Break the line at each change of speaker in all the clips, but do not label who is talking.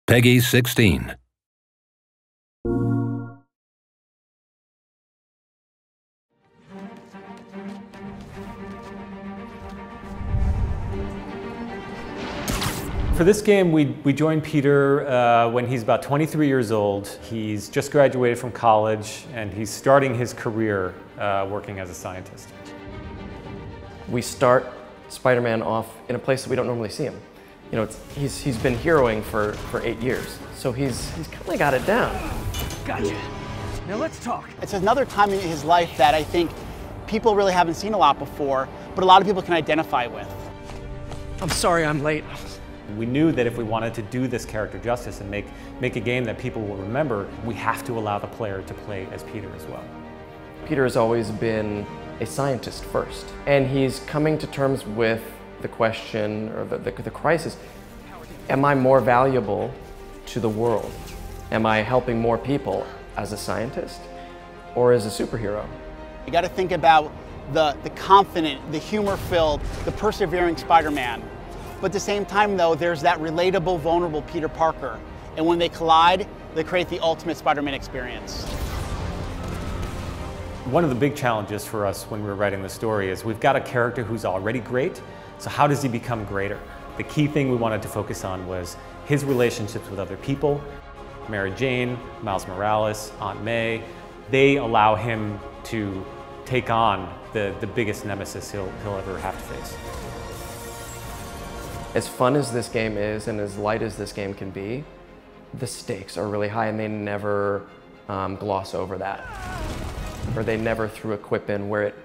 Peggy 16.
For this game, we joined Peter when he's about 23 years old. He's just graduated from college, and he's starting his career working as a scientist.
We start Spider-Man off in a place that we don't normally see him. You know, he's been heroing for 8 years, so he's kind of got it down.
Gotcha. Now let's talk.
It's another time in his life that I think people really haven't seen a lot before, but a lot of people can identify with.
I'm sorry I'm late.
We knew that if we wanted to do this character justice and make a game that people will remember, we have to allow the player to play as Peter as well.
Peter has always been a scientist first, and he's coming to terms with the question, or the crisis, am I more valuable to the world? Am I helping more people as a scientist or as a superhero?
You got to think about the confident, the humor-filled, the persevering Spider-Man. But at the same time, though, there's that relatable, vulnerable Peter Parker. And when they collide, they create the ultimate Spider-Man experience.
One of the big challenges for us when we were writing the story is we've got a character who's already great, so how does he become greater? The key thing we wanted to focus on was his relationships with other people. Mary Jane, Miles Morales, Aunt May, they allow him to take on the biggest nemesis he'll ever have to face.
As fun as this game is and as light as this game can be, the stakes are really high, and they never gloss over that. Or they never threw a quip in where it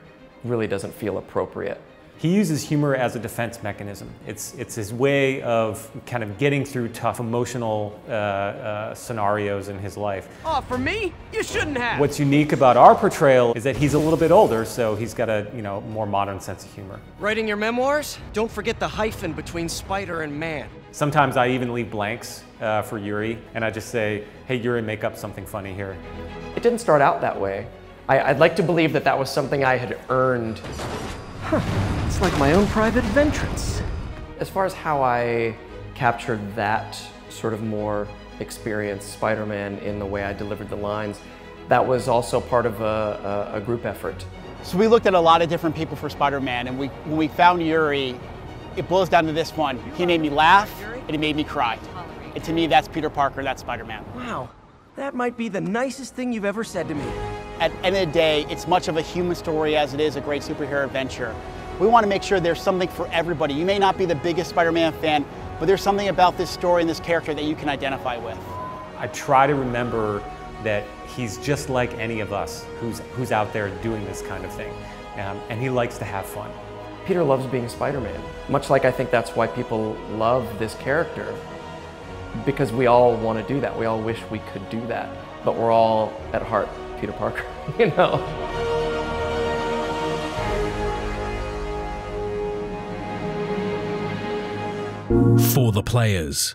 really doesn't feel appropriate.
He uses humor as a defense mechanism. It's his way of kind of getting through tough emotional scenarios in his life.
Oh, for me? You shouldn't have.
What's unique about our portrayal is that he's a little bit older, so he's got a more modern sense of humor.
Writing your memoirs? Don't forget the hyphen between Spider and Man.
Sometimes I even leave blanks for Yuri, and I just say, hey Yuri, make up something funny here.
It didn't start out that way. I'd like to believe that that was something I had earned.
It's like my own private vengeance.
As far as how I captured that sort of more experienced Spider-Man in the way I delivered the lines, that was also part of a group effort.
So we looked at a lot of different people for Spider-Man, and when we found Yuri, it boils down to this one. He made me laugh, and he made me cry. And to me, that's Peter Parker, that's Spider-Man.
Wow, that might be the nicest thing you've ever said to me.
At the end of the day, it's much of a human story as it is a great superhero adventure. We want to make sure there's something for everybody. You may not be the biggest Spider-Man fan, but there's something about this story and this character that you can identify with.
I try to remember that he's just like any of us who's out there doing this kind of thing, and he likes to have fun.
Peter loves being Spider-Man, much like I think that's why people love this character, because we all want to do that. We all wish we could do that, but we're all at heart Peter Parker, you know.
For the players.